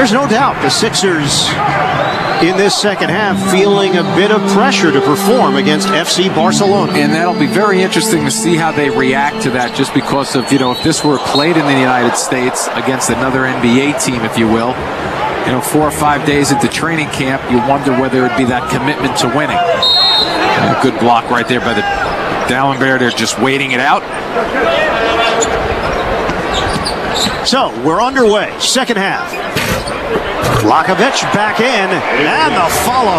There's no doubt the Sixers in this second half feeling a bit of pressure to perform against FC Barcelona. And that'll be very interesting to see how they react to that, just because of, if this were played in the United States against another NBA team, if you will, 4 or 5 days into training camp, you wonder whether it'd be that commitment to winning. And a good block right there by the D'Alembert. They're just waiting it out. So we're underway, second half. Lakovic back in, and the follow,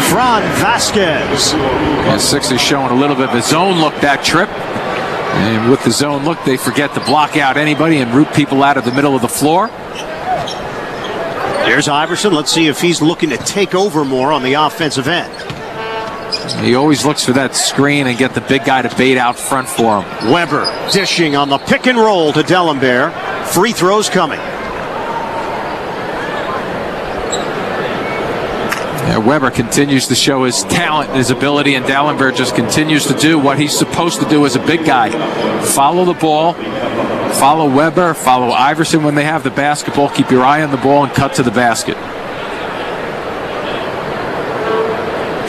Fran Vasquez. And Sixers showing a little bit of a zone look that trip. And with the zone look, they forget to block out anybody and root people out of the middle of the floor. Here's Iverson. Let's see if he's looking to take over more on the offensive end. He always looks for that screen and get the big guy to bait out front for him. Weber dishing on the pick and roll to D'Alembert. Free throws coming. Weber continues to show his talent and his ability, and D'Alembert just continues to do what he's supposed to do as a big guy. Follow the ball, follow Weber, follow Iverson when they have the basketball. Keep your eye on the ball and cut to the basket.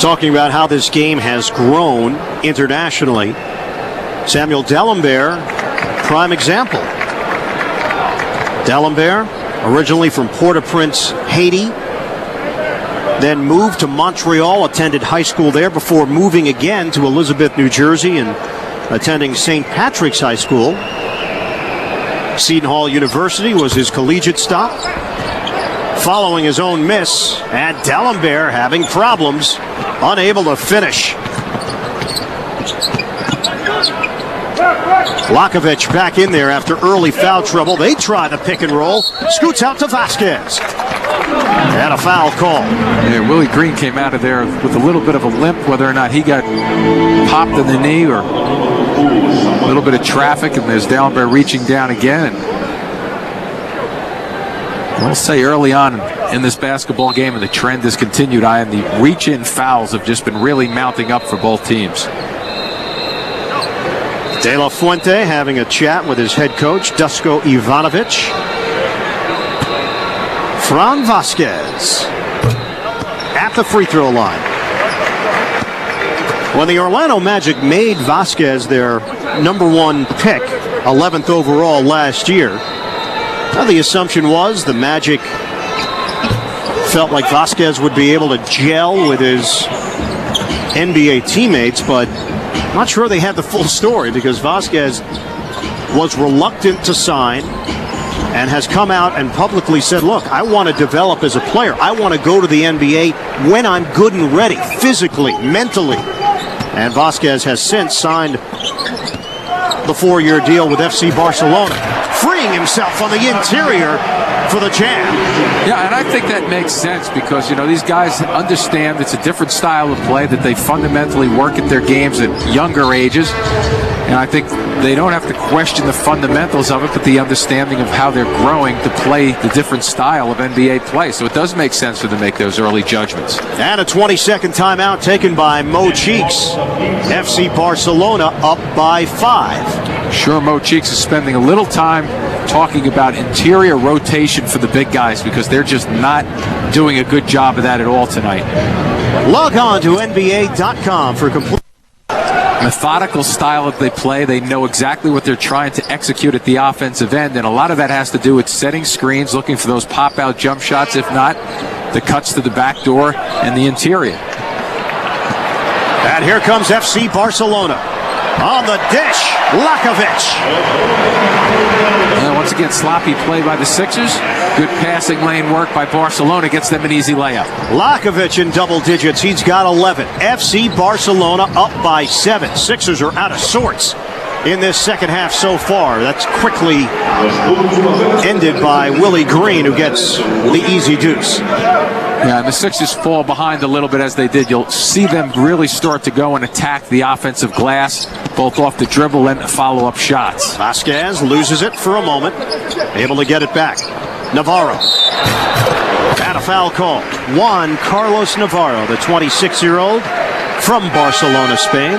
Talking about how this game has grown internationally, Samuel D'Alembert, prime example. D'Alembert, originally from Port-au-Prince, Haiti, then moved to Montreal, attended high school there before moving again to Elizabeth, New Jersey, and attending St. Patrick's High School. Seton Hall University was his collegiate stop. Following his own miss, and D'Alembert having problems, unable to finish. Lakovic back in there after early foul trouble. They try the pick and roll. Scoots out to Vasquez. And a foul call. Yeah, Willie Green came out of there with a little bit of a limp, whether or not he got popped in the knee or a little bit of traffic, and there's D'Alembert reaching down again. I'll say early on in this basketball game, and the trend has continued, the reach-in fouls have just been really mounting up for both teams. De La Fuente having a chat with his head coach, Dusko Ivanovic. Fran Vasquez at the free throw line. When the Orlando Magic made Vasquez their #1 pick, 11th overall last year, the assumption was the Magic felt like Vasquez would be able to gel with his NBA teammates, but I'm not sure they had the full story, because Vasquez was reluctant to sign and has come out and publicly said, look, I want to develop as a player. I want to go to the NBA when I'm good and ready, physically, mentally. And Vasquez has since signed the 4-year deal with FC Barcelona, freeing himself on the interior for the jam. Yeah, and I think that makes sense because, these guys understand it's a different style of play, that they fundamentally work at their games at younger ages. And I think they don't have to question the fundamentals of it, but the understanding of how they're growing to play the different style of NBA play. So it does make sense for them to make those early judgments. And a 20-second timeout taken by Mo Cheeks. FC Barcelona up by 5. Sure, Mo Cheeks is spending a little time talking about interior rotation for the big guys because they're just not doing a good job of that at all tonight. Log on to NBA.com for complete methodical style that they play. They know exactly what they're trying to execute at the offensive end, and a lot of that has to do with setting screens, looking for those pop-out jump shots, if not the cuts to the back door and the interior. And here comes FC Barcelona. On the dish, Lakovic. And once again, sloppy play by the Sixers. Good passing lane work by Barcelona gets them an easy layup. Lakovic in double digits. He's got 11. FC Barcelona up by 7. Sixers are out of sorts in this second half so far. That's quickly ended by Willie Green, who gets the easy deuce. Yeah, and the Sixers fall behind a little bit as they did. You'll see them really start to go and attack the offensive glass, both off the dribble and follow-up shots. Vasquez loses it for a moment, able to get it back. Navarro. And a foul call. Juan Carlos Navarro, the 26-year-old from Barcelona, Spain.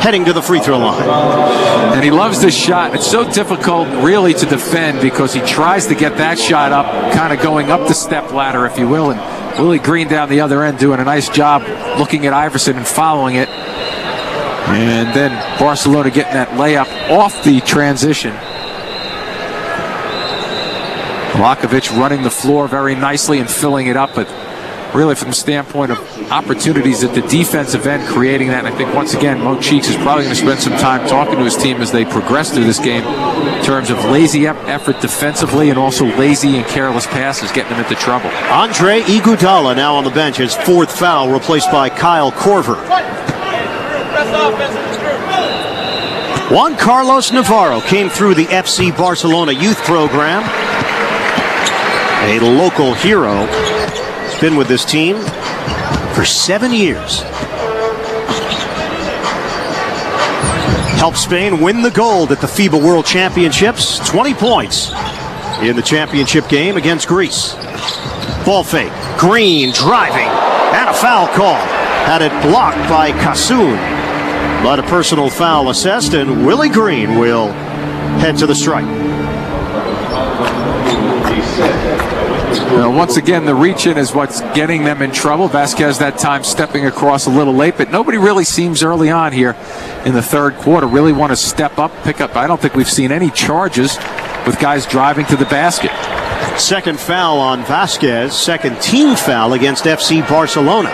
heading to the free throw line. And he loves this shot. It's so difficult, really, to defend because he tries to get that shot up, kind of going up the step ladder, if you will. And Willie Green down the other end doing a nice job looking at Iverson and following it. And then Barcelona getting that layup off the transition. Lakovic running the floor very nicely and filling it up, but really from the standpoint of opportunities at the defensive end, creating that. And I think once again, Mo Cheeks is probably going to spend some time talking to his team as they progress through this game in terms of lazy effort defensively and also lazy and careless passes getting them into trouble. Andre Iguodala now on the bench, his fourth foul, replaced by Kyle Korver. Juan Carlos Navarro came through the FC Barcelona youth program. A local hero. He's been with this team for 7 years. Helped Spain win the gold at the FIBA World Championships. 20 points in the championship game against Greece. Ball fake. Green driving. And a foul call. Had it blocked by Kassoun. But a personal foul assessed, and Willie Green will head to the strike. Once again, the reach-in is what's getting them in trouble. Vasquez that time stepping across a little late, but nobody really seems early on here in the third quarter really want to step up, pick up. I don't think we've seen any charges with guys driving to the basket. Second foul on Vasquez, second team foul against FC Barcelona.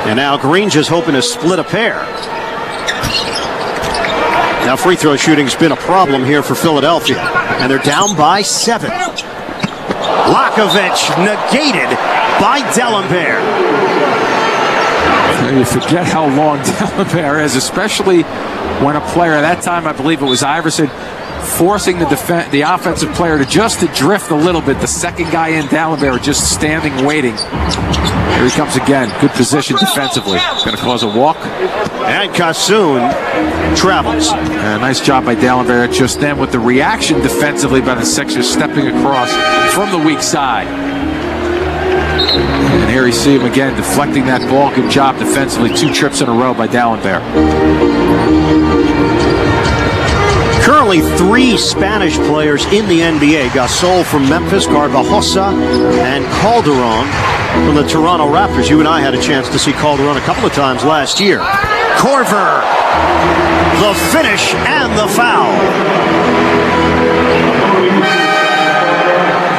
And now Green just hoping to split a pair. Now free throw shooting's been a problem here for Philadelphia. And they're down by 7. Lakovic negated by D'Alembert. You forget how long D'Alembert is, especially when a player, at that time I believe it was Iverson, forcing the offensive player to drift a little bit. The second guy in, D'Alembert, just standing waiting. Here he comes again. Good position defensively. Going to cause a walk. And Kassoun travels. Nice job by D'Alembert just then with the reaction defensively by the Sixers stepping across from the weak side. And here you see him again deflecting that ball. Good job defensively. 2 trips in a row by D'Alembert. Currently 3 Spanish players in the NBA. Gasol from Memphis, Garbajosa, and Calderon from the Toronto Raptors. You and I had a chance to see Calderon a couple of times last year. Korver, the finish and the foul.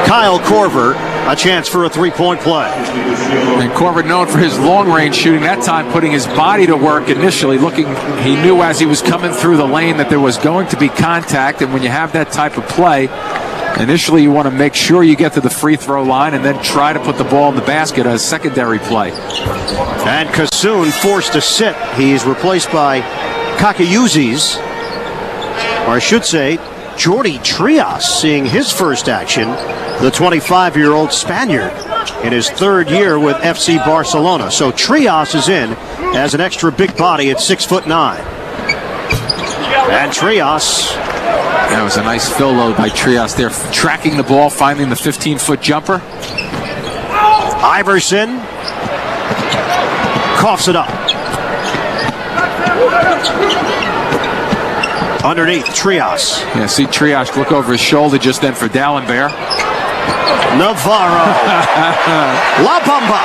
Kyle Korver, a chance for a three-point play. And Korver known for his long-range shooting, that time putting his body to work initially, he knew as he was coming through the lane that there was going to be contact, and when you have that type of play, initially you want to make sure you get to the free throw line and then try to put the ball in the basket as secondary play. And Kassoun forced to sit. He's replaced by Kakayuzis, or I should say, Jordi Trias seeing his first action, the 25-year-old Spaniard in his third year with FC Barcelona. So Trias is in as an extra big body at 6'9". And Trias. That was a nice fill load by Trias there, tracking the ball, finding the 15-foot jumper. Iverson coughs it up. Underneath, Trias. Yeah, see Trias look over his shoulder just then for D'Alembert. Navarro. La Bamba.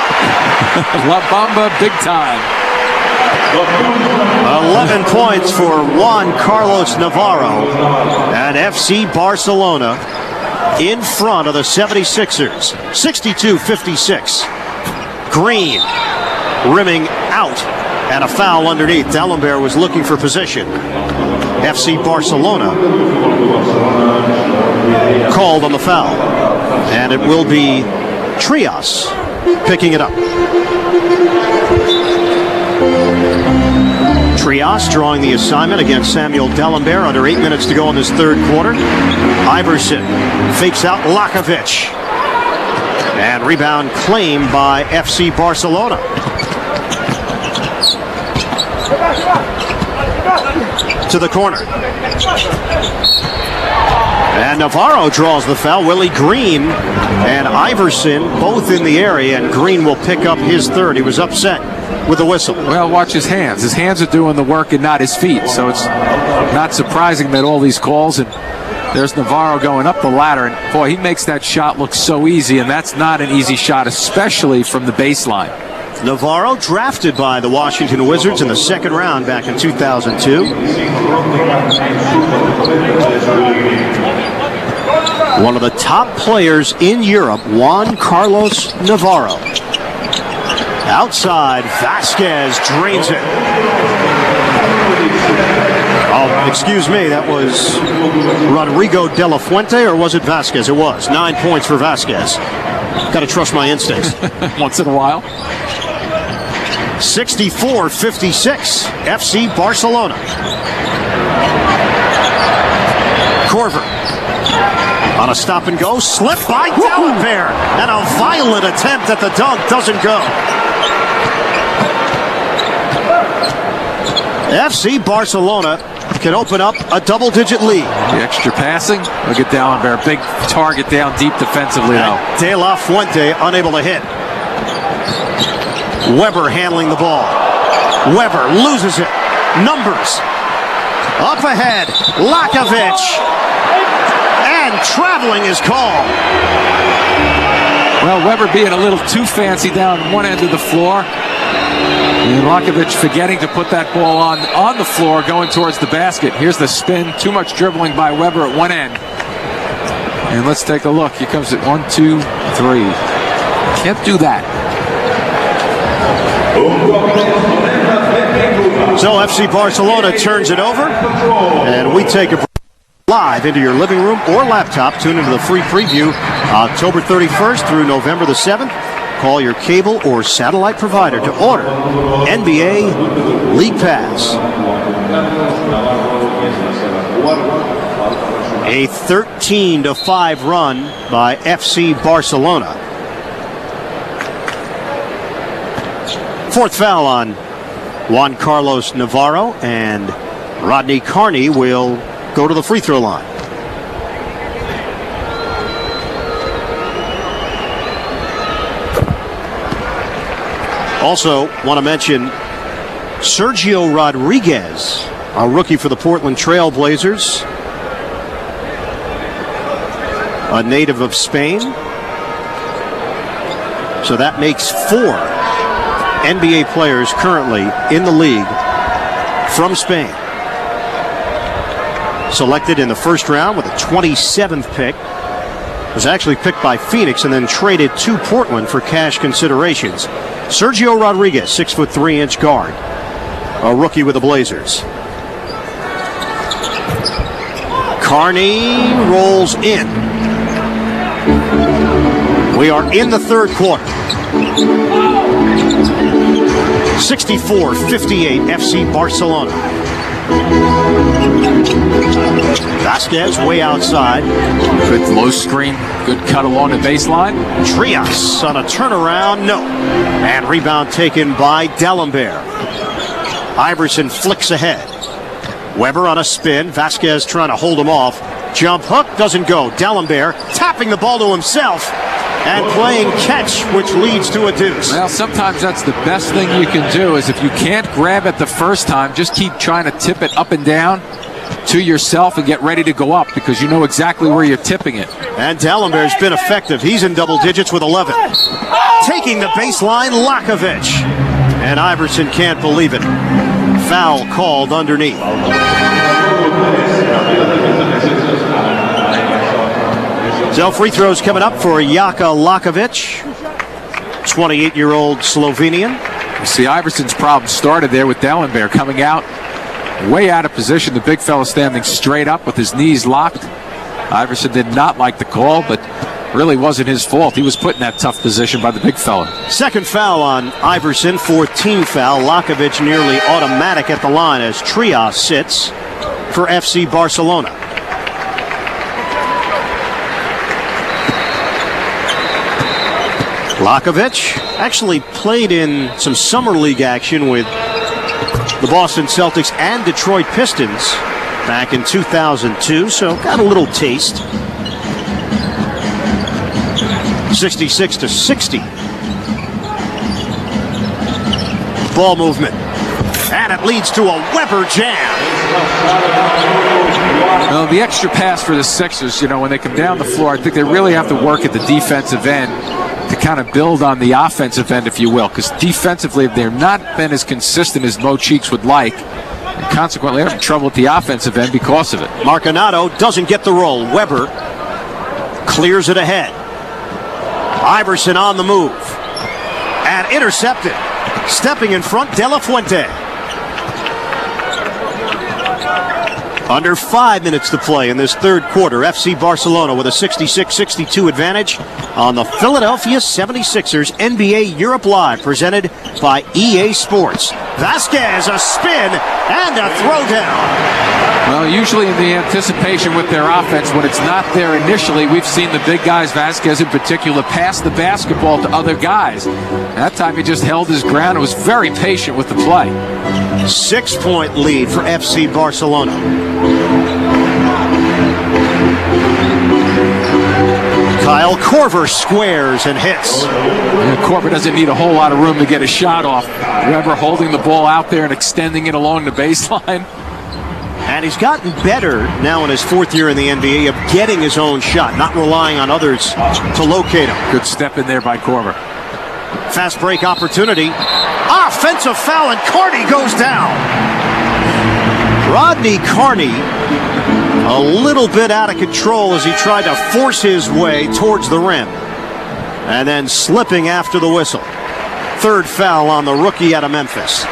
La Bamba, big time. 11 points for Juan Carlos Navarro. And FC Barcelona in front of the 76ers. 62-56. Green rimming out. And a foul underneath. D'Alembert was looking for position. FC Barcelona called on the foul. And it will be Trias picking it up. Trias drawing the assignment against Samuel D'Alembert. Under 8 minutes to go in this third quarter. Iverson fakes out Lakovic. And rebound claimed by FC Barcelona. To the corner. And Navarro draws the foul. Willie Green and Iverson both in the area, and Green will pick up his third. He was upset with the whistle. Well, watch his hands. His hands are doing the work and not his feet. So it's not surprising that all these calls, and there's Navarro going up the ladder. And boy, he makes that shot look so easy, and that's not an easy shot, especially from the baseline. Navarro, drafted by the Washington Wizards in the second round back in 2002. One of the top players in Europe, Juan Carlos Navarro. Outside, Vasquez drains it. Oh, excuse me, that was Rodrigo de la Fuente, or was it Vasquez? It was. 9 points for Vasquez. Got to trust my instincts. Once in a while. 64-56, FC Barcelona. Corver on a stop and go, slip by D'Alembert, and a violent attempt at the dunk doesn't go. FC Barcelona can open up a double-digit lead. The extra passing. Look at D'Alembert, big target down deep defensively now. De La Fuente unable to hit. Weber handling the ball. Weber loses it. Numbers. Up ahead. Lakovic. And traveling is called. Well, Weber being a little too fancy down one end of the floor. And Lakovic forgetting to put that ball on the floor going towards the basket. Here's the spin. Too much dribbling by Weber at one end. And let's take a look. Here comes it. 1, 2, 3. Can't do that. So FC Barcelona turns it over, and we take a break live into your living room or laptop. Tune into the free preview October 31st through November the 7th. Call your cable or satellite provider to order NBA League Pass. A 13-5 run by FC Barcelona. Fourth foul on Juan Carlos Navarro, and Rodney Carney will go to the free throw line. Also, want to mention Sergio Rodriguez, a rookie for the Portland Trail Blazers, a native of Spain. So that makes 4 NBA players currently in the league from Spain. Selected in the first round with a 27th pick. Was actually picked by Phoenix and then traded to Portland for cash considerations. Sergio Rodriguez, 6'3" guard, a rookie with the Blazers. Carney rolls in. We are in the third quarter. 64-58 FC Barcelona. Vasquez way outside. Good low screen. Good cut along the baseline. Trias on a turnaround. No. And rebound taken by D'Alembert. Iverson flicks ahead. Weber on a spin. Vasquez trying to hold him off. Jump hook doesn't go. D'Alembert tapping the ball to himself and playing catch, which leads to a deuce. Well, sometimes that's the best thing you can do is if you can't grab it the first time, just keep trying to tip it up and down to yourself and get ready to go up because you know exactly where you're tipping it. And D'Alembert's been effective. He's in double digits with 11. Taking the baseline, Lakovic. And Iverson can't believe it. Foul called underneath. So free throws coming up for Jaka Lakovic, 28-year-old Slovenian. You see, Iverson's problem started there with D'Alembert coming out, way out of position. The big fella standing straight up with his knees locked. Iverson did not like the call, but really wasn't his fault. He was put in that tough position by the big fella. Second foul on Iverson, 14th foul. Lakovic nearly automatic at the line as Trias sits for FC Barcelona. Lakovic actually played in some summer league action with the Boston Celtics and Detroit Pistons back in 2002, so got a little taste. 66-60. ball movement. And it leads to a Weber jam. Well, the extra pass for the Sixers, when they come down the floor, I think they really have to work at the defensive end to kind of build on the offensive end, if you will, because defensively they've not been as consistent as Mo Cheeks would like, and consequently they're having trouble at the offensive end because of it. Marconato doesn't get the roll. Weber clears it ahead. Iverson on the move. And intercepted. Stepping in front, De La Fuente. Under 5 minutes to play in this third quarter. FC Barcelona with a 66-62 advantage on the Philadelphia 76ers. NBA Europe Live presented by EA Sports. Vasquez, a spin and a throwdown. Well, usually in the anticipation with their offense, when it's not there initially, we've seen the big guys, Vasquez in particular, pass the basketball to other guys. That time he just held his ground and was very patient with the play. 6-point lead for FC Barcelona. Kyle Korver squares and hits. Korver doesn't need a whole lot of room to get a shot off. Weber holding the ball out there and extending it along the baseline. And he's gotten better now in his fourth year in the NBA of getting his own shot, not relying on others to locate him. Good step in there by Korver. Fast break opportunity. Offensive foul, and Carney goes down. Rodney Carney a little bit out of control as he tried to force his way towards the rim. And then slipping after the whistle. Third foul on the rookie out of Memphis.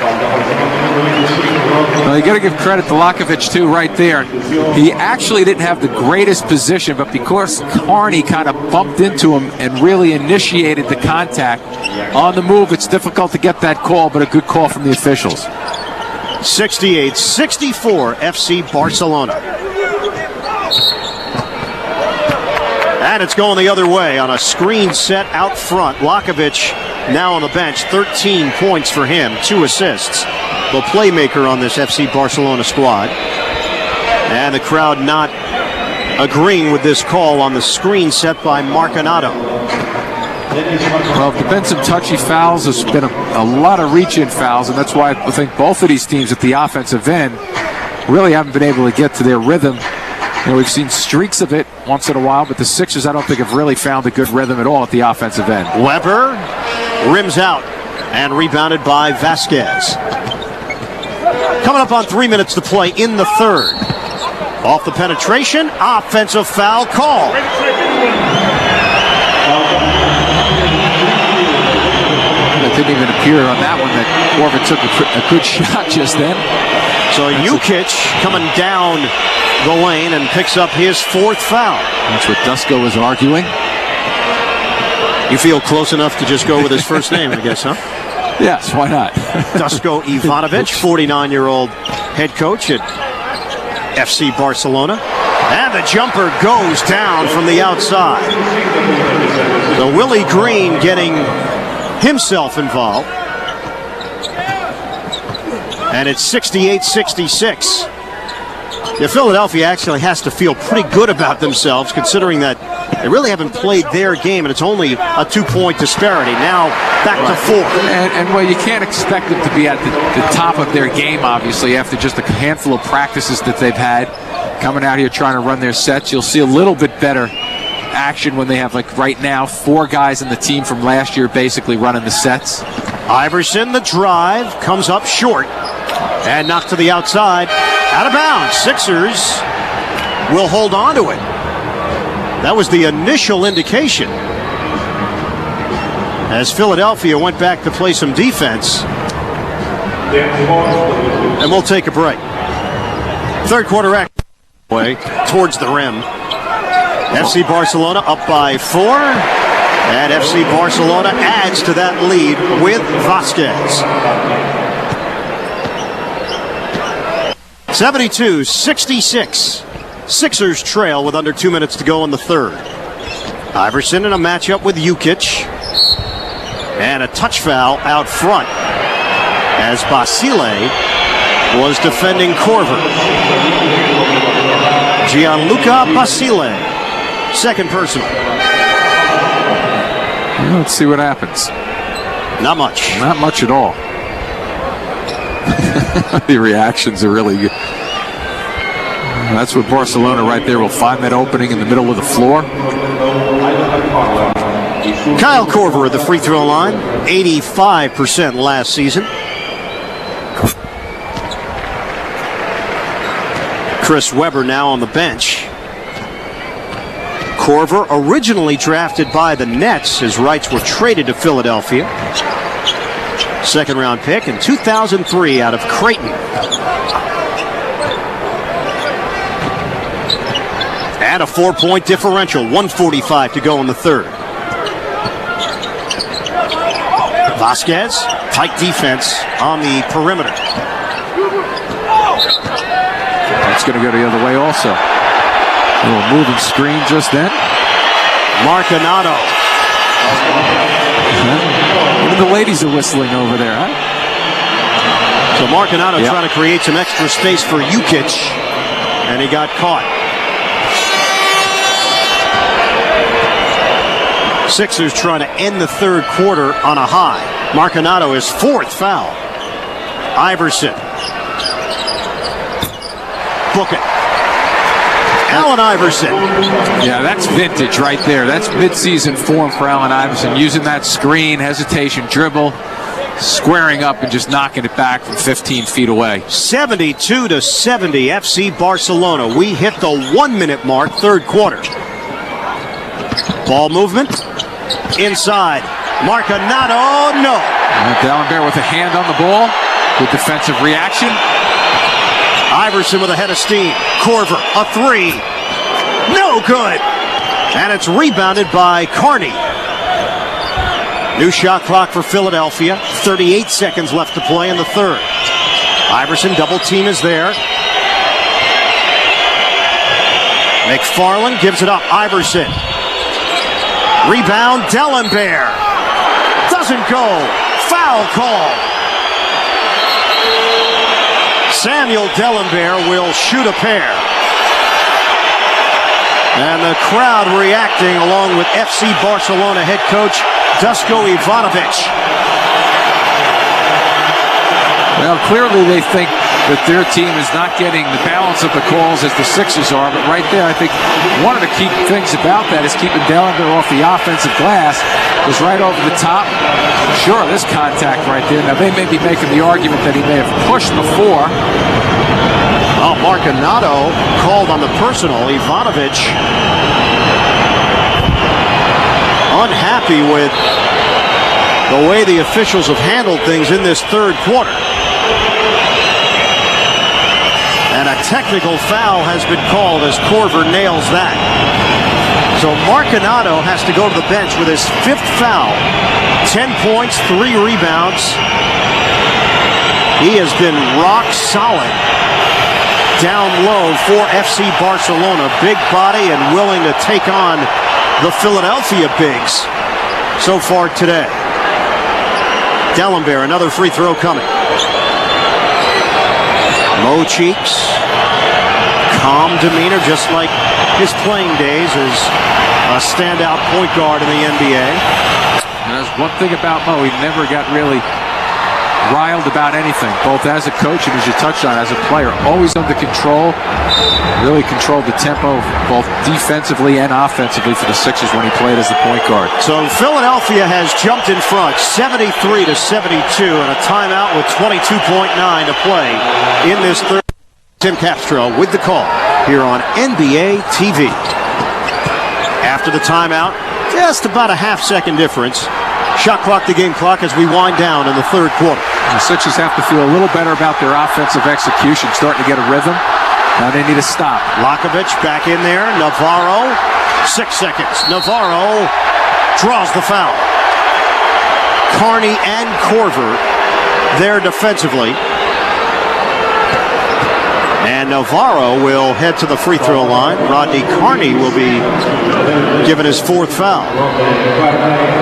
Well, you got to give credit to Lakovic, too, right there. He actually didn't have the greatest position, but because Carney kind of bumped into him and really initiated the contact on the move, it's difficult to get that call, but a good call from the officials. 68-64 FC Barcelona. And it's going the other way on a screen set out front. Lakovic now on the bench, 13 points for him, 2 assists. The playmaker on this FC Barcelona squad. And the crowd not agreeing with this call on the screen set by Marconato. Well, there have been some touchy fouls. There's been a lot of reach-in fouls, and that's why I think both of these teams at the offensive end really haven't been able to get to their rhythm. We've seen streaks of it once in a while, but the Sixers, I don't think, have really found a good rhythm at all at the offensive end. Weber rims out and rebounded by Vasquez. Coming up on 3 minutes to play in the third. Off the penetration, offensive foul call. It didn't even appear on that one that Korver took a good shot just then. So Jukic coming down the lane and picks up his fourth foul. That's what Dusko was arguing. You feel close enough to just go with his first name, I guess, huh? Yes, why not? Dusko Ivanovic, 49-year-old head coach at FC Barcelona. And the jumper goes down from the outside. So Willie Green getting himself involved. And it's 68-66. Yeah, Philadelphia actually has to feel pretty good about themselves, considering that they really haven't played their game, and it's only a 2-point disparity. Now back to 4. And well, you can't expect them to be at the top of their game, obviously, after just a handful of practices that they've had. Coming out here trying to run their sets, you'll see a little bit better action when they have, like right now, 4 guys in the team from last year basically running the sets. Iverson, the drive, comes up short and knocked to the outside. Out of bounds. Sixers will hold on to it. That was the initial indication as Philadelphia went back to play some defense. And we'll take a break. Third quarter action way towards the rim. FC Barcelona up by 4. And FC Barcelona adds to that lead with Vasquez. 72-66. Sixers trail with under 2 minutes to go in the third. Iverson in a matchup with Jukic. And a touch foul out front as Basile was defending Korver. Gianluca Basile. Second personal. Let's see what happens. Not much. Not much at all. The reactions are really good. That's what Barcelona right there will find that opening in the middle of the floor. Kyle Korver at the free throw line, 85% last season. Chris Webber now on the bench. Korver, originally drafted by the Nets, his rights were traded to Philadelphia. Second round pick in 2003 out of Creighton. And a 4-point differential, 1:45 to go in the third. Vasquez, tight defense on the perimeter. That's going to go the other way also. A little moving screen just then. Marcanato. Even the ladies are whistling over there, huh? So Marcanato trying to create some extra space for Jukic, and he got caught. Sixers trying to end the third quarter on a high. Marcanato, his fourth foul. Iverson. Book it. Allen Iverson. Yeah, that's vintage right there. That's midseason form for Allen Iverson. Using that screen, hesitation, dribble, squaring up and just knocking it back from 15 feet away. 72-70 FC Barcelona. We hit the 1 minute mark, third quarter. Ball movement. Inside. Marcanato, no. D'Alembert with a hand on the ball. Good defensive reaction. Iverson with a head of steam. Korver, a three. No good. And it's rebounded by Carney. New shot clock for Philadelphia. 38 seconds left to play in the third. Iverson, double team is there. McFarland gives it up. Iverson. Rebound, D'Alembert. Doesn't go. Foul call. Samuel D'Alembert will shoot a pair. And the crowd reacting along with FC Barcelona head coach Dusko Ivanovic. Well, clearly they think that their team is not getting the balance of the calls as the Sixers are, but right there I think one of the key things about that is keeping D'Alembert off the offensive glass. Was right over the top. Sure, this contact right there. Now they may be making the argument that he may have pushed before. Oh, Marcanato called on the personal. Ivanovic unhappy with the way the officials have handled things in this third quarter. And a technical foul has been called as Korver nails that. So Marcanato has to go to the bench with his fifth foul. 10 points, 3 rebounds. He has been rock solid down low for FC Barcelona. Big body and willing to take on the Philadelphia bigs so far today. D'Alembert, another free throw coming. Mo Cheeks, calm demeanor, just like his playing days as a standout point guard in the NBA. And there's one thing about Mo, he never got really riled about anything, both as a coach and as you touched on, as a player. Always under control, really controlled the tempo both defensively and offensively for the Sixers when he played as the point guard. So Philadelphia has jumped in front 73-72 and a timeout with 22.9 to play in this third. Tim Capstra with the call here on NBA TV. After the timeout, just about a half-second difference. Shot clock to game clock as we wind down in the third quarter. The Sixers have to feel a little better about their offensive execution, starting to get a rhythm. Now they need a stop. Lakovic back in there. Navarro, 6 seconds. Navarro draws the foul. Carney and Korver there defensively. And Navarro will head to the free throw line. Rodney Carney will be given his fourth foul.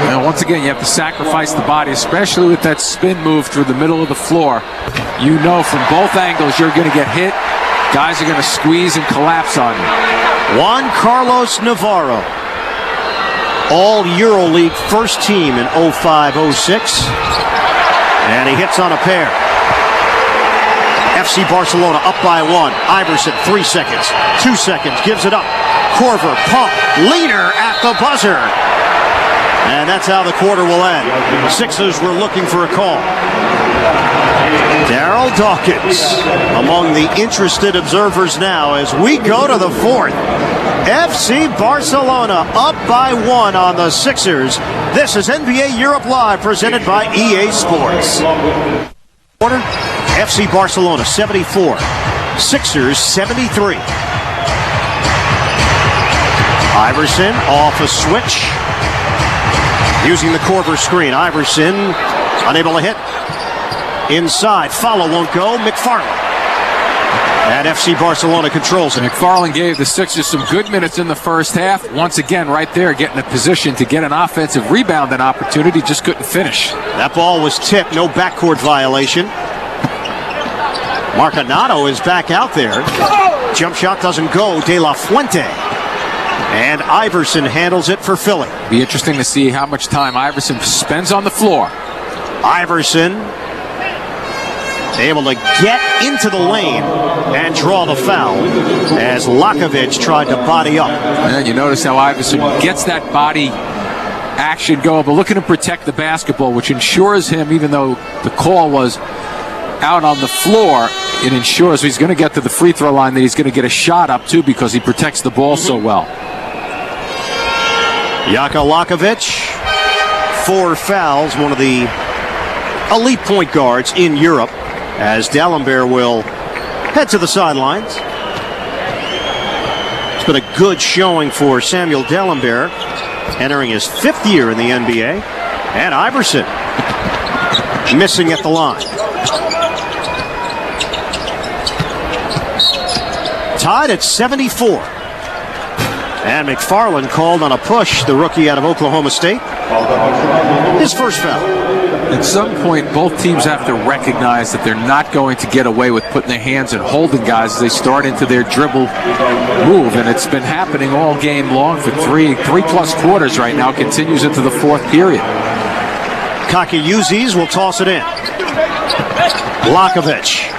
Now, once again, you have to sacrifice the body, especially with that spin move through the middle of the floor. You know from both angles you're going to get hit. Guys are going to squeeze and collapse on you. Juan Carlos Navarro, all EuroLeague first team in 05-06. And he hits on a pair. FC Barcelona up by 1. Iverson, 3 seconds, 2 seconds, gives it up. Korver, pump, leaner at the buzzer. And that's how the quarter will end. The Sixers were looking for a call. Darryl Dawkins among the interested observers now as we go to the fourth. FC Barcelona up by 1 on the Sixers. This is NBA Europe Live presented by EA Sports. Quarter, FC Barcelona 74, Sixers 73. Iverson off a switch. Using the Korver screen. Iverson unable to hit. Inside. Follow won't go. McFarland. And FC Barcelona controls it. McFarland gave the Sixers some good minutes in the first half. Once again, right there, getting a position to get an offensive rebounding opportunity. Just couldn't finish. That ball was tipped. No backcourt violation. Marcanato is back out there. Jump shot doesn't go. De La Fuente. And Iverson handles it for Philly. Be interesting to see how much time Iverson spends on the floor. Iverson able to get into the lane and draw the foul as Lakovic tried to body up. And you notice how Iverson gets that body action going, but looking to protect the basketball, which ensures him, even though the call was out on the floor, it ensures he's going to get to the free throw line, that he's going to get a shot up too because he protects the ball so well. Jaka Lakovic, 4 fouls, one of the elite point guards in Europe, as D'Alembert will head to the sidelines. It's been a good showing for Samuel D'Alembert, entering his 5th year in the NBA. And Iverson missing at the line. Tied at 74. And McFarland called on a push, the rookie out of Oklahoma State. His first foul. At some point, both teams have to recognize that they're not going to get away with putting their hands and holding guys as they start into their dribble move. And it's been happening all game long for three plus quarters right now. Continues into the 4th period. Kakayuzis will toss it in. Lakovic.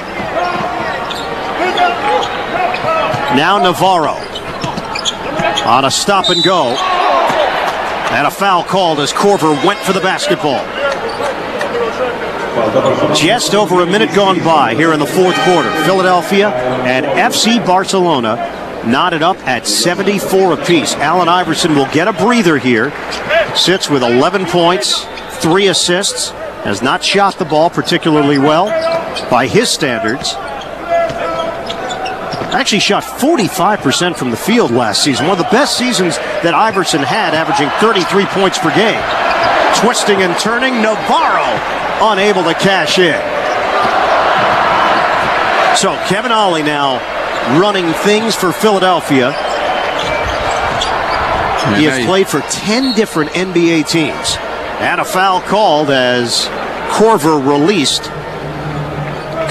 Now Navarro. On a stop and go. And a foul called as Korver went for the basketball. Just over a minute gone by here in the 4th quarter. Philadelphia and FC Barcelona knotted up at 74 apiece. Allen Iverson will get a breather here. Sits with 11 points, 3 assists. Has not shot the ball particularly well by his standards. Actually shot 45% from the field last season. One of the best seasons that Iverson had, averaging 33 points per game. Twisting and turning, Navarro unable to cash in. So Kevin Ollie now running things for Philadelphia. He has played for 10 different NBA teams. And a foul called as Korver released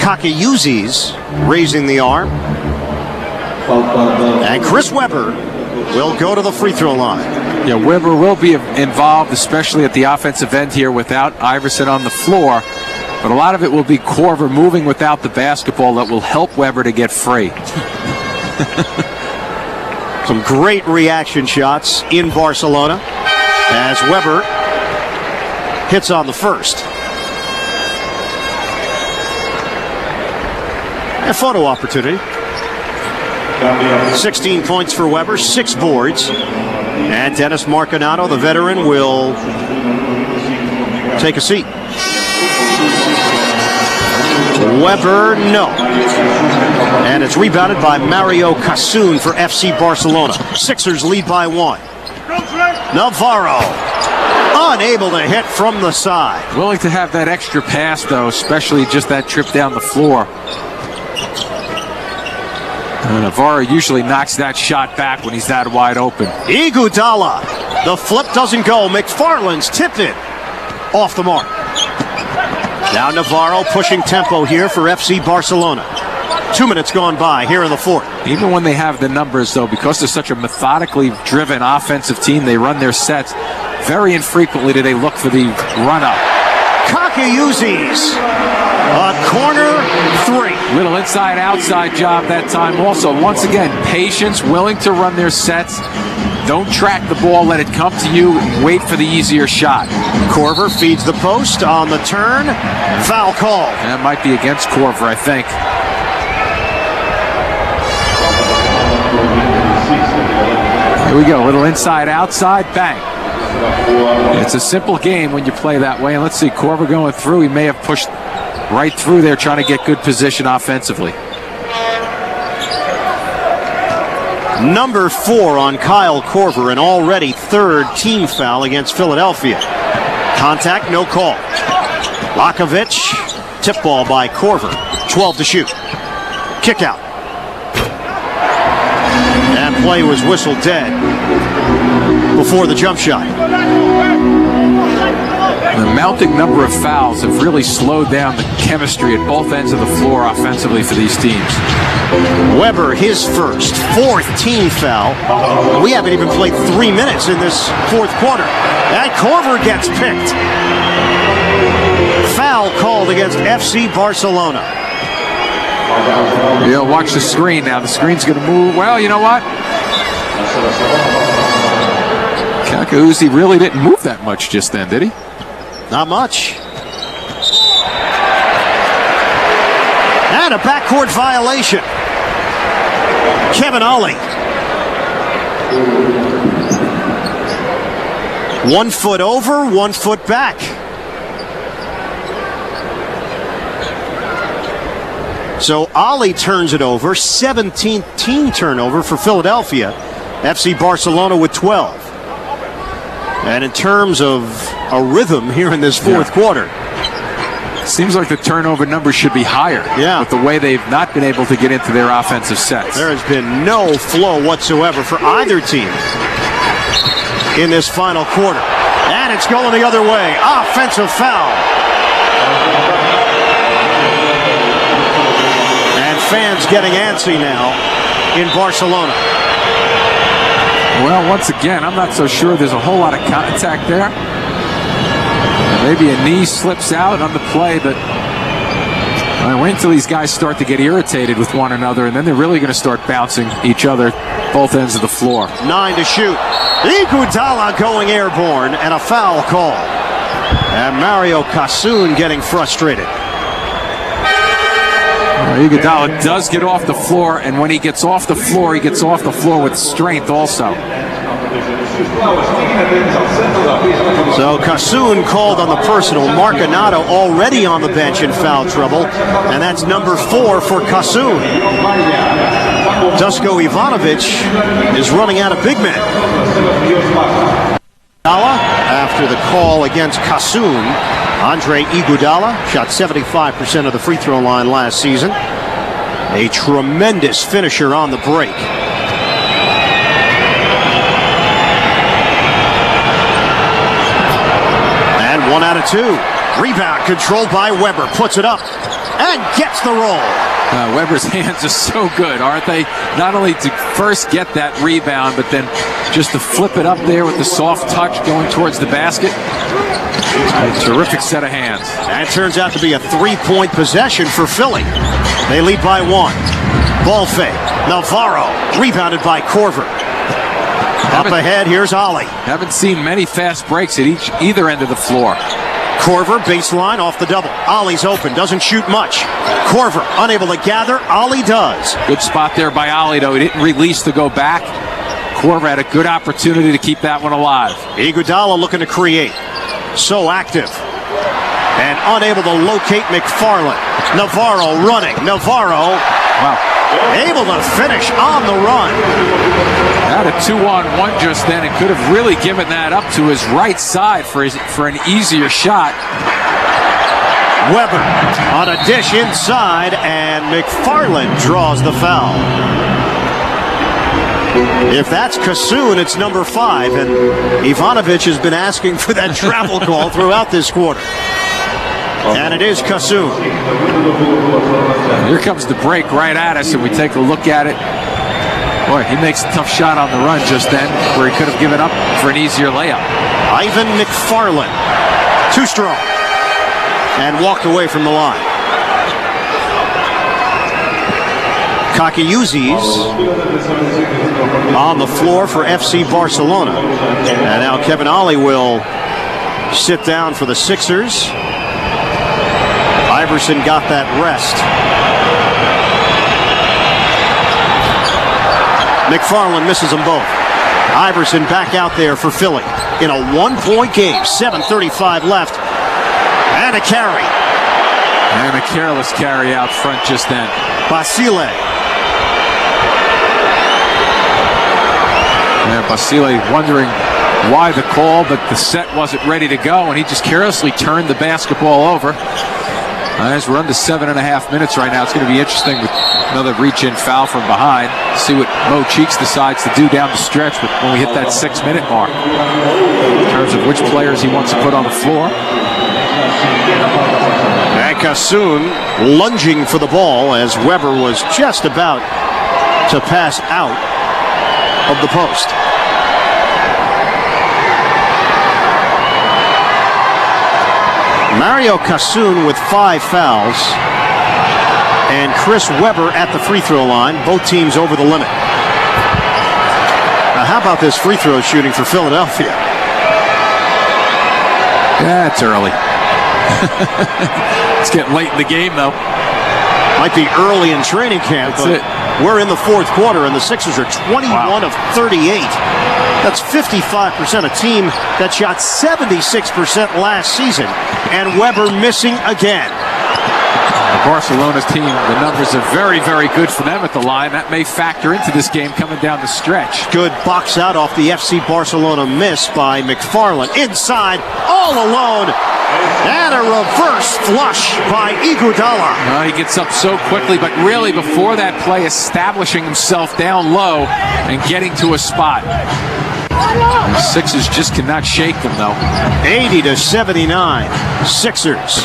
Kakayuzis, raising the arm. And Chris Webber will go to the free throw line. Yeah, Webber will be involved, especially at the offensive end here without Iverson on the floor. But a lot of it will be Korver moving without the basketball that will help Webber to get free. Some great reaction shots in Barcelona as Webber hits on the first. A photo opportunity. 16 points for Webber, 6 boards. And Dennis Marcanato, the veteran, will take a seat. Webber, no. And it's rebounded by Mario Casoon for FC Barcelona. Sixers lead by 1. Navarro, unable to hit from the side. Willing to have that extra pass, though, especially just that trip down the floor. Navarro usually knocks that shot back when he's that wide open. Iguodala. The flip doesn't go. McFarland's tipped it off the mark. Now Navarro pushing tempo here for FC Barcelona. 2 minutes gone by here in the 4th. Even when they have the numbers, though, because they're such a methodically driven offensive team, they run their sets. Very infrequently do they look for the run-up. Kakayuzis. A corner 3. Little inside-outside job that time also. Once again, patience, willing to run their sets. Don't track the ball, let it come to you, and wait for the easier shot. Korver feeds the post on the turn. Foul call. And that might be against Korver, I think. Here we go, little inside-outside, bang. It's a simple game when you play that way. And let's see, Korver going through. He may have pushed right through there trying to get good position offensively. Number 4 on Kyle Korver, an already third team foul against Philadelphia. Contact, no call. Lakovic, tip ball by Korver. 12 to shoot. Kick out. That play was whistled dead before the jump shot. The mounting number of fouls have really slowed down the chemistry at both ends of the floor offensively for these teams. Weber, his first, 4th team foul. We haven't even played 3 minutes in this 4th quarter. And Korver gets picked. Foul called against FC Barcelona. Yeah, watch the screen now. The screen's going to move. Well, you know what? Kakauzi really didn't move that much just then, did he? Not much. And a backcourt violation. Kevin Ollie. 1 foot over, 1 foot back. So Ollie turns it over. 17th team turnover for Philadelphia. FC Barcelona with 12. And in terms of a rhythm here in this 4th quarter, seems like the turnover number should be higher. Yeah. With the way they've not been able to get into their offensive sets. There has been no flow whatsoever for either team in this final quarter. And it's going the other way. Offensive foul. And fans getting antsy now in Barcelona. Well, once again, I'm not so sure there's a whole lot of contact there. Maybe a knee slips out on the play, but wait until these guys start to get irritated with one another, and then they're really going to start bouncing each other both ends of the floor. 9 to shoot. Iguodala going airborne, and a foul call. And Mario Kassoun getting frustrated. Iguodala does get off the floor, and when he gets off the floor, he gets off the floor with strength also. So Kassoun called on the personal. Marcanato already on the bench in foul trouble, and that's number 4 for Kassoun. Dusko Ivanovic is running out of big men. After the call against Kassoun, Andre Iguodala shot 75% of the free throw line last season. A tremendous finisher on the break. And 1 out of 2. Rebound controlled by Weber. Puts it up and gets the roll. Weber's hands are so good, aren't they? Not only to first get that rebound, but then just to flip it up there with the soft touch going towards the basket. A terrific set of hands. That turns out to be a 3-point possession for Philly. They lead by 1. Ball fake. Navarro rebounded by Korver. Up ahead, here's Ollie. Haven't seen many fast breaks at either end of the floor. Korver, baseline, off the double. Ollie's open, doesn't shoot much. Korver, unable to gather. Ollie does. Good spot there by Ollie, though. He didn't release to go back. Korver had a good opportunity to keep that one alive. Iguodala looking to create. So active. And unable to locate McFarland. Navarro running. Navarro. Wow. Able to finish on the run. Had a 2-on-1 just then and could have really given that up to his right side for an easier shot. Weber on a dish inside, and McFarland draws the foul. If that's Kassoun, it's number 5, and Ivanovic has been asking for that travel call throughout this quarter. And it is Kassoun. Here comes the break right at us, and we take a look at it. Boy, he makes a tough shot on the run just then, where he could have given up for an easier layup. Ivan McFarland, too strong, and walked away from the line. Kakayuzis on the floor for FC Barcelona. And now Kevin Ollie will sit down for the Sixers. Iverson got that rest. McFarland misses them both. Iverson back out there for Philly in a one-point game. 7:35 left. And a carry. And a careless carry out front just then. Basile. Yeah, Basile wondering why the call, but the set wasn't ready to go, and he just carelessly turned the basketball over. As we're under 7.5 minutes right now, it's going to be interesting with another reach-in foul from behind. See what Mo Cheeks decides to do down the stretch when we hit that 6-minute mark in terms of which players he wants to put on the floor. And Kassoun lunging for the ball as Weber was just about to pass out of the post. Mario Kassoun with 5 fouls, and Chris Weber at the free throw line. Both teams over the limit. Now, how about this free throw shooting for Philadelphia? Yeah, it's early. It's getting late in the game, though. Might be early in training camp, but we're in the fourth quarter, and the Sixers are 21 of 38. That's 55%, a team that shot 76% last season, and Weber missing again. Barcelona's team, the numbers are very, very good for them at the line. That may factor into this game coming down the stretch. Good box out off the FC Barcelona miss by McFarland. Inside, all alone, and a reverse flush by Iguodala. He gets up so quickly, but really before that play, establishing himself down low and getting to a spot. The Sixers just cannot shake them, though. 80-79, Sixers.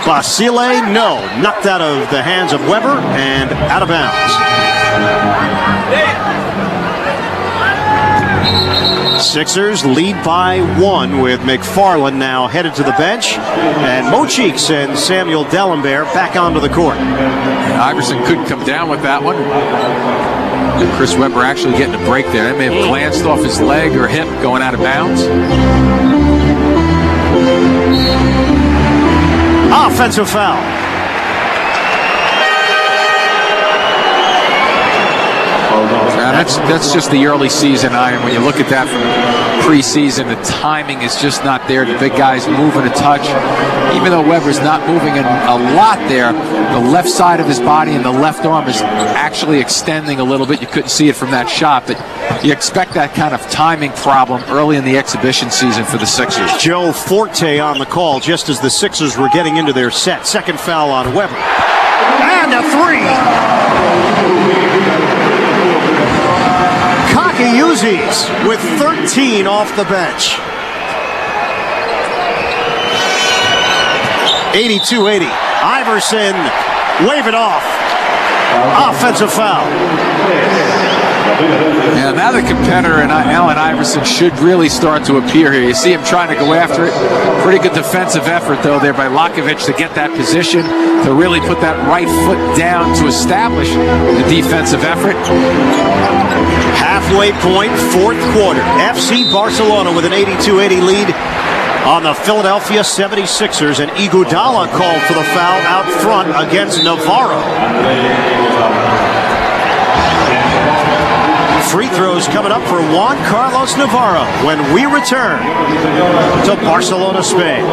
Basile, no. Knocked out of the hands of Weber and out of bounds. Sixers lead by 1 with McFarland now headed to the bench. And Mo Cheeks and Samuel D'Alembert back onto the court. Iverson couldn't come down with that one. Chris Weber actually getting a break there. That may have glanced off his leg or hip going out of bounds. Offensive foul. Now that's just the early season, Iron. When you look at that from preseason, the timing is just not there. The big guy's moving a touch. Even though Weber's not moving a lot there, the left side of his body and the left arm is actually extending a little bit. You couldn't see it from that shot, but you expect that kind of timing problem early in the exhibition season for the Sixers. Joe Forte on the call just as the Sixers were getting into their set. Second foul on Weber. And a 3. Kakayuzis with 13 off the bench. 82-80. Iverson, wave it off. Offensive foul. Yeah, now the competitor and Allen Iverson should really start to appear here. You see him trying to go after it. Pretty good defensive effort, though, there by Lakovic to get that position, to really put that right foot down to establish the defensive effort. Halfway point, fourth quarter. FC Barcelona with an 82-80 lead on the Philadelphia 76ers, and Iguodala called for the foul out front against Navarro. Free throws coming up for Juan Carlos Navarro when we return to Barcelona, Spain.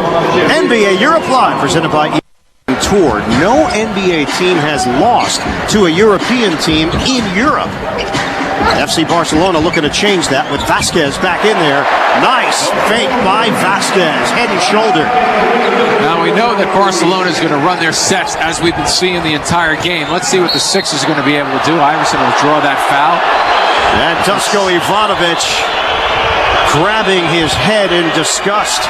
NBA Europe Live presented by Tour. No NBA team has lost to a European team in Europe. FC Barcelona looking to change that with Vasquez back in there. Nice fake by Vasquez, head and shoulder. Now we know that Barcelona is going to run their sets as we've been seeing the entire game. Let's see what the Sixers are going to be able to do. Iverson will draw that foul. And Dusko Ivanovic grabbing his head in disgust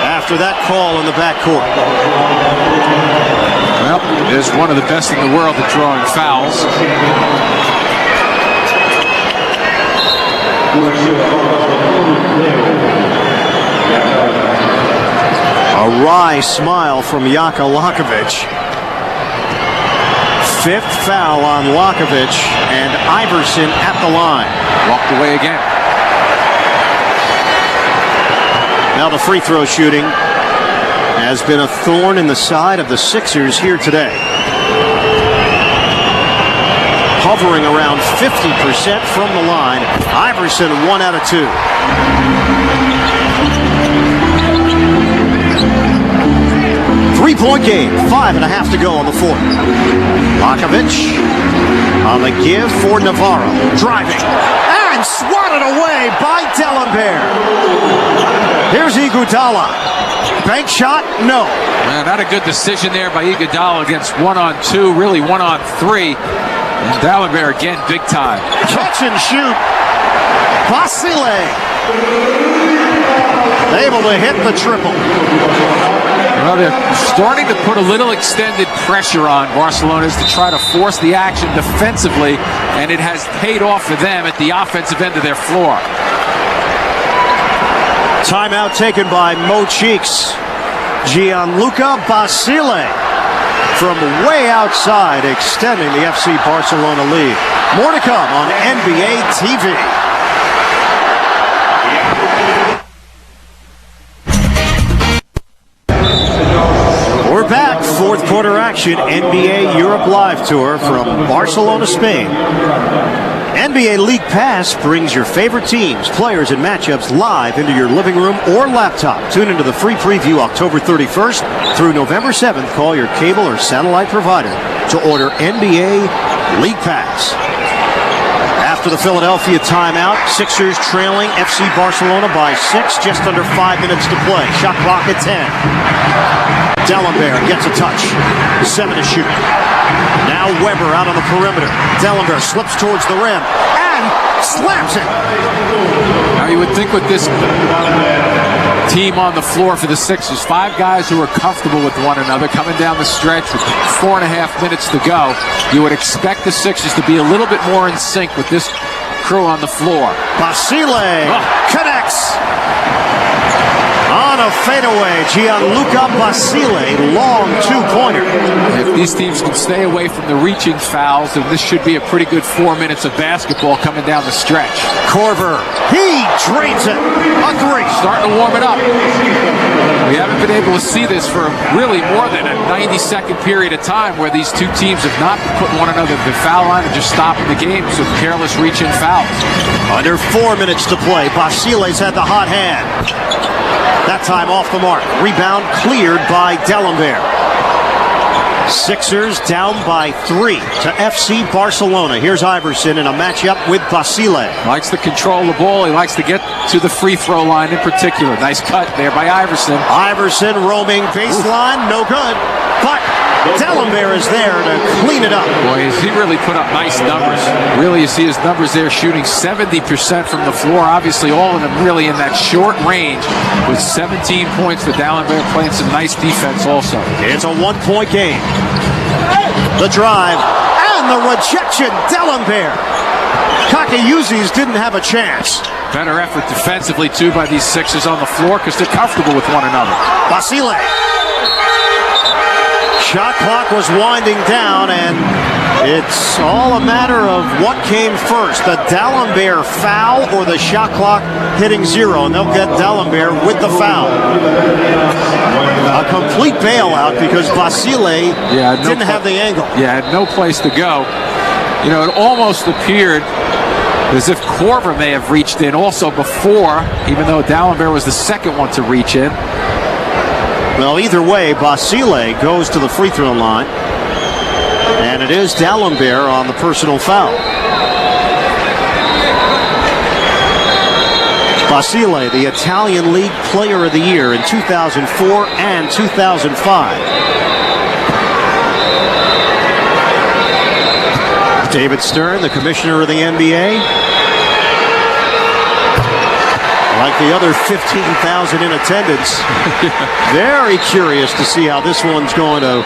after that call in the backcourt. Well, there's one of the best in the world at drawing fouls. A wry smile from Jaka Lakovic. Fifth foul on Lakovic, and Iverson at the line. Walked away again. Now the free throw shooting has been a thorn in the side of the Sixers here today. Hovering around 50% from the line. Iverson 1 out of 2. Three-point game, 5.5 to go on the fourth. Lakovic on the give for Navarro. Driving and swatted away by D'Alembert. Here's Iguodala. Bank shot, no. Man, not a good decision there by Iguodala against 1-on-2, really 1-on-3. And D'Alembert again, big time. Catch and shoot. Basile able to hit the triple. Well, they're starting to put a little extended pressure on Barcelona to try to force the action defensively, and it has paid off for them at the offensive end of their floor. Timeout taken by Mo Cheeks. Gianluca Basile from way outside, extending the FC Barcelona lead. More to come on NBA TV. We're back. Fourth quarter action. NBA Europe Live Tour from Barcelona, Spain. NBA League Pass brings your favorite teams, players, and matchups live into your living room or laptop. Tune into the free preview October 31st through November 7th. Call your cable or satellite provider to order NBA League Pass. After the Philadelphia timeout, Sixers trailing FC Barcelona by 6, just under 5 minutes to play. Shot clock at 10. D'Alembert gets a touch. 7 to shoot. Now Weber out on the perimeter. D'Alembert slips towards the rim and slams it. Now you would think with this team on the floor for the Sixers, 5 guys who are comfortable with one another coming down the stretch with 4.5 minutes to go, you would expect the Sixers to be a little bit more in sync with this crew on the floor. Basile connects. On a fadeaway, Gianluca Basile, long two-pointer. If these teams can stay away from the reaching fouls, then this should be a pretty good 4 minutes of basketball coming down the stretch. Korver, he drains it. A 3. Starting to warm it up. We haven't been able to see this for really more than a 90-second period of time where these two teams have not put one another to the foul line and just stopping the games with careless reaching fouls. Under 4 minutes to play, Basile's had the hot hand. That time off the mark. Rebound cleared by D'Alembert. Sixers down by 3 to FC Barcelona. Here's Iverson in a matchup with Basile. Likes to control the ball. He likes to get to the free throw line in particular. Nice cut there by Iverson. Iverson roaming baseline. No good. But D'Alembert is there to clean it up. Boy, has he really put up nice numbers. Really, you see his numbers there, shooting 70% from the floor. Obviously, all of them really in that short range with 17 points for D'Alembert, playing some nice defense also. It's a 1-point game. The drive and the rejection. D'Alembert. Kakayuzis didn't have a chance. Better effort defensively, too, by these Sixers on the floor because they're comfortable with one another. Basile. Shot clock was winding down, and it's all a matter of what came first, the D'Alembert foul or the shot clock hitting 0, and they'll get D'Alembert with the foul. A complete bailout because Basile didn't have the angle. Yeah, had no place to go. You know, it almost appeared as if Korver may have reached in also before, even though D'Alembert was the second one to reach in. Well, either way, Basile goes to the free throw line. And it is D'Alembert on the personal foul. Basile, the Italian League Player of the Year in 2004 and 2005. David Stern, the commissioner of the NBA. Like the other 15,000 in attendance. Very curious to see how this one's going to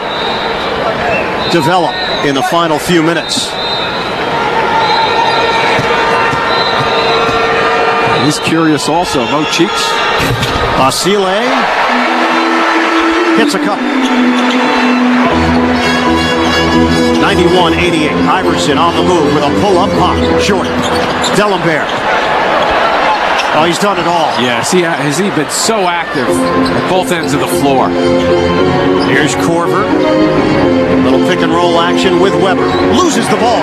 develop in the final few minutes. He's curious also. Mo Cheeks. Basile hits a couple. 91-88. Iverson on the move with a pull-up pop. Short. D'Alembert. Oh, he's done it all. Yes, has he been so active at both ends of the floor. Here's Korver. Little pick and roll action with Weber. Loses the ball.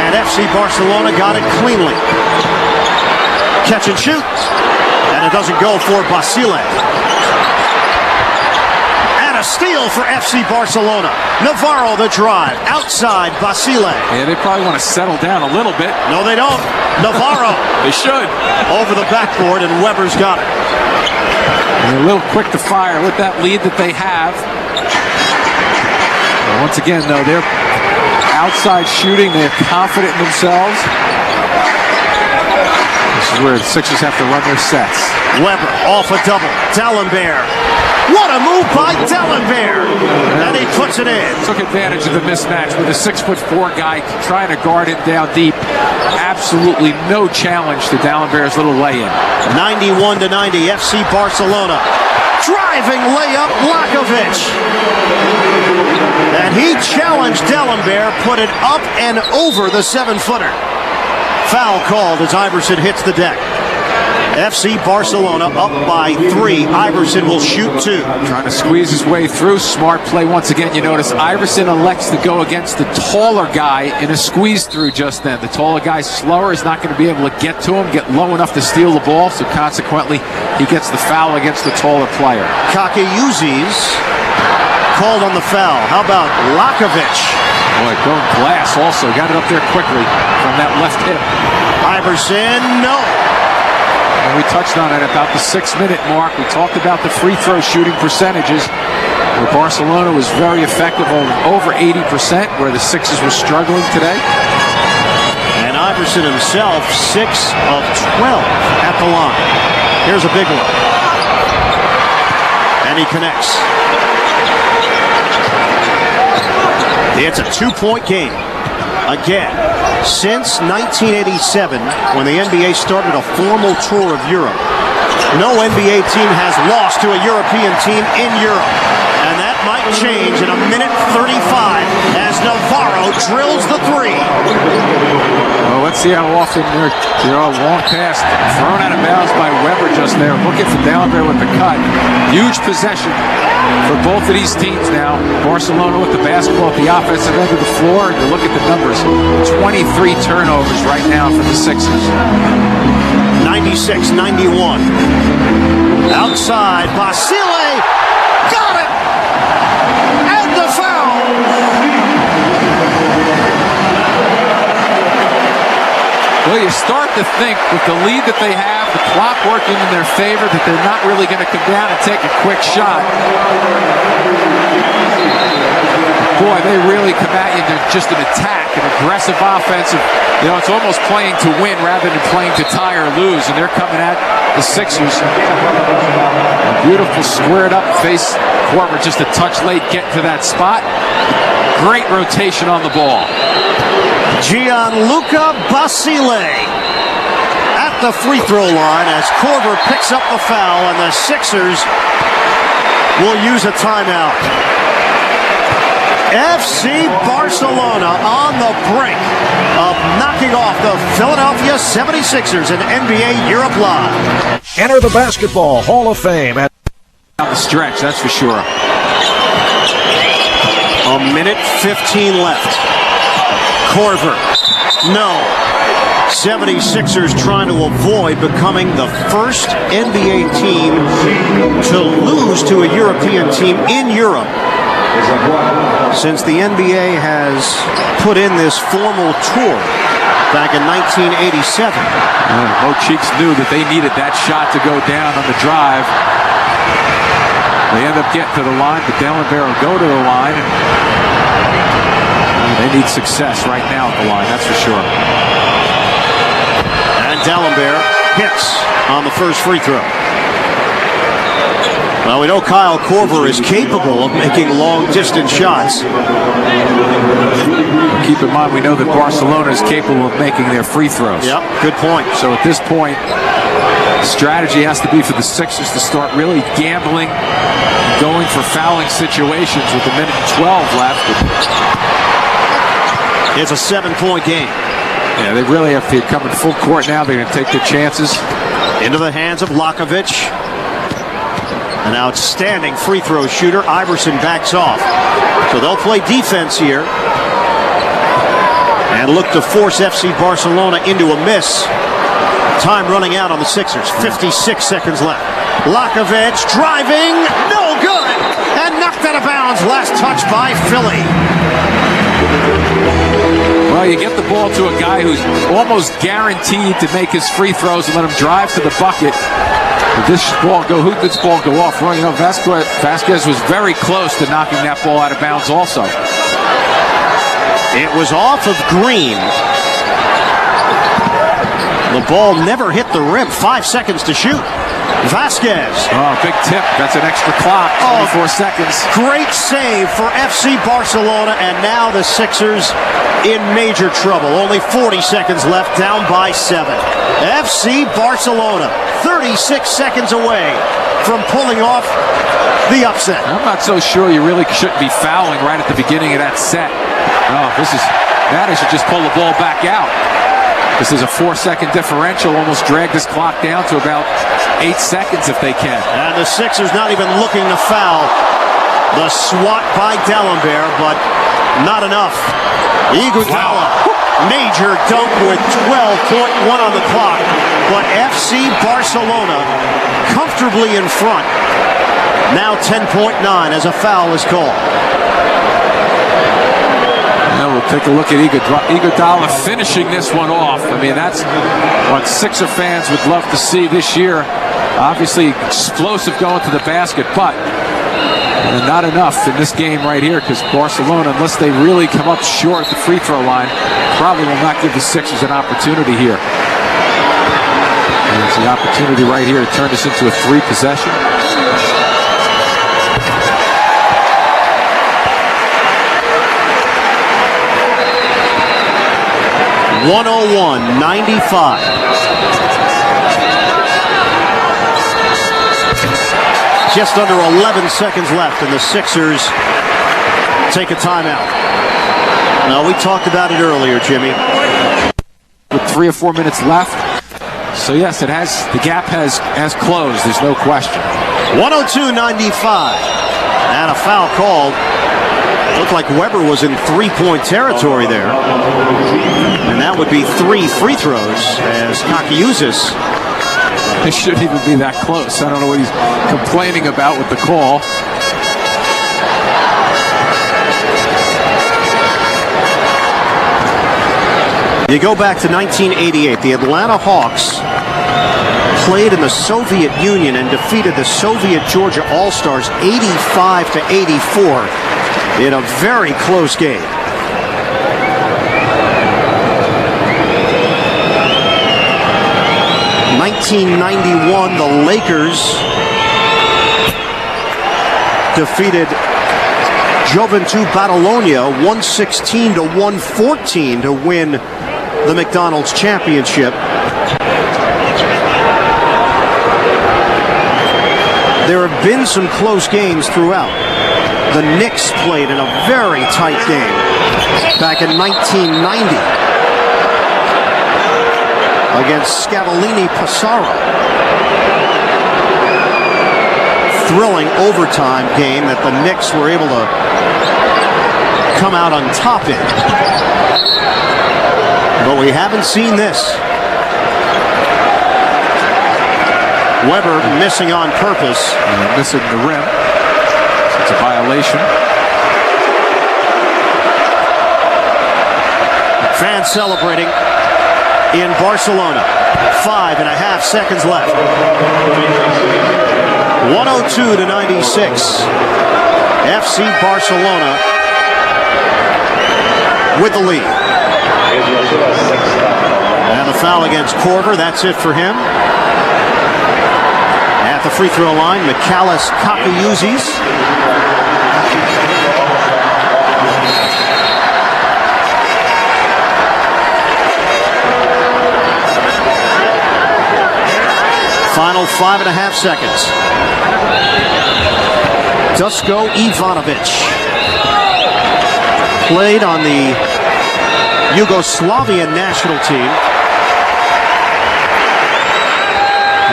And FC Barcelona got it cleanly. Catch and shoot. And it doesn't go for Basile. And a steal for FC Barcelona. Navarro the drive. Outside Basile. Yeah, they probably want to settle down a little bit. No, they don't. Navarro. They should. Over the backboard, and Weber's got it. And they're a little quick to fire with that lead that they have. And once again, though, they're outside shooting. They're confident in themselves. This is where the Sixers have to run their sets. Weber off a double. D'Alembert. What a move by D'Alembert. And he puts it in. Took advantage of the mismatch with a 6'4" guy trying to guard him down deep. Absolutely no challenge to D'Alembert's little lay-in. 91-90, FC Barcelona. Driving layup, Lakovic. And he challenged D'Alembert, put it up and over the 7-footer. Foul called as Iverson hits the deck. FC Barcelona up by 3. Iverson will shoot 2. Trying to squeeze his way through. Smart play once again. You notice Iverson elects to go against the taller guy in a squeeze through just then. The taller guy slower is not going to be able to get to him, get low enough to steal the ball, so consequently he gets the foul against the taller player. Kakayuzis called on the foul. How about Lakovic? Boy, going glass also. Got it up there quickly from that left hip. Iverson, no. And we touched on it about the 6-minute mark. We talked about the free throw shooting percentages, where Barcelona was very effective on over 80%, where the Sixers were struggling today. And Iverson himself, 6 of 12 at the line. Here's a big one. And he connects. It's a 2-point game. Again, since 1987, when the NBA started a formal tour of Europe, no NBA team has lost to a European team in Europe. And that might change in a minute 35 as Navarro drills the 3. Well, let's see how often they're a long pass thrown out of bounds by Weber just there. Looking for D'Alembert with the cut. Huge possession for both of these teams now. Barcelona with the basketball at the offensive end of the floor. And you look at the numbers. 23 turnovers right now for the Sixers. 96-91. Outside, Basile got it! And the foul! Well, you start to think with the lead that they have, the clock working in their favor, that they're not really going to come down and take a quick shot. Boy, they really come at you. They're just an attack, an aggressive offensive. You know, it's almost playing to win rather than playing to tie or lose. And they're coming at the Sixers. A beautiful squared up face. Korver just a touch late getting to that spot. Great rotation on the ball. Gianluca Basile at the free throw line as Korver picks up the foul, and the Sixers will use a timeout. FC Barcelona on the brink of knocking off the Philadelphia 76ers in NBA Europe Live. Enter the Basketball Hall of Fame at On the stretch, that's for sure. A minute 15 left. Korver, no. 76ers trying to avoid becoming the first NBA team to lose to a European team in Europe since the NBA has put in this formal tour back in 1987. Mo Cheeks knew that they needed that shot to go down on the drive. They end up getting to the line, but D'Alembert will go to the line. And they need success right now at the line, that's for sure. And D'Alembert hits on the first free throw. Well, we know Kyle Korver is capable of making long-distance shots. Keep in mind, we know that Barcelona is capable of making their free throws. Yep, good point. So at this point, the strategy has to be for the Sixers to start really gambling, going for fouling situations with a minute and 12 left. It's a 7-point game. Yeah, they really have to come in full court now. They're going to take their chances. Into the hands of Lakovic. An outstanding free throw shooter. Iverson backs off. So they'll play defense here and look to force FC Barcelona into a miss. Time running out on the Sixers. 56 seconds left. Lakovic driving. No good. And knocked out of bounds. Last touch by Philly. Well, you get the ball to a guy who's almost guaranteed to make his free throws and let him drive to the bucket. Did this ball go? Who did this ball go off? Well, you know, Vasquez was very close to knocking that ball out of bounds also. It was off of Green. The ball never hit the rim. 5 seconds to shoot. Vasquez. Oh, big tip. That's an extra clock. 24 seconds. Great save for FC Barcelona, and now the Sixers in major trouble. Only 40 seconds left, down by 7. FC Barcelona, 36 seconds away from pulling off the upset. I'm not so sure you really shouldn't be fouling right at the beginning of that set. Oh, that should just pull the ball back out. This is a 4-second differential, almost dragged this clock down to about 8 seconds if they can. And the Sixers not even looking to foul. The swat by D'Alembert, but not enough. Iguodala, major dunk with 12.1 on the clock. But FC Barcelona comfortably in front. Now 10.9 as a foul is called. Now we'll take a look at Iguodala finishing this one off. I mean, that's what Sixer fans would love to see this year. Obviously, explosive going to the basket, but not enough in this game right here because Barcelona, unless they really come up short at the free throw line, probably will not give the Sixers an opportunity here. And it's the opportunity right here to turn this into a 3-possession. (101-95). Just under 11 seconds left, and the Sixers take a timeout. Now, we talked about it earlier, Jimmy. With 3 or 4 minutes left. So, yes, the gap has closed. There's no question. 102-95. And a foul called. Looked like Weber was in 3-point territory there. And that would be 3 free throws as Kakiouzis. It shouldn't even be that close. I don't know what he's complaining about with the call. You go back to 1988. The Atlanta Hawks played in the Soviet Union and defeated the Soviet Georgia All-Stars 85-84 in a very close game. In 1991, the Lakers defeated Juventud Badalona 116-114 to win the McDonald's championship. There have been some close games throughout. The Knicks played in a very tight game back in 1990 against Scavallini Passaro. Thrilling overtime game that the Knicks were able to come out on top in. But we haven't seen this. Weber missing on purpose. Missing the rim. It's a violation. Fans celebrating in Barcelona. 5.5 seconds left. 102-96. FC Barcelona with the lead. And the foul against Korver. That's it for him. At the free throw line, Michalis Kakiouzis. Final 5.5 seconds. Dusko Ivanovic played on the Yugoslavian national team.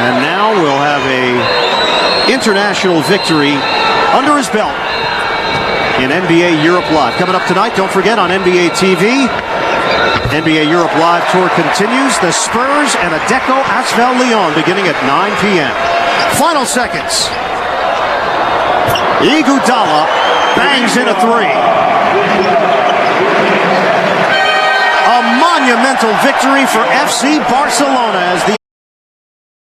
And now we'll have a international victory under his belt in NBA Europe Live. Coming up tonight, don't forget, on NBA TV, NBA Europe Live tour continues. The Spurs and Adecco Asvel Lyon beginning at 9 p.m. Final seconds. Iguodala bangs in a three. A monumental victory for FC Barcelona as the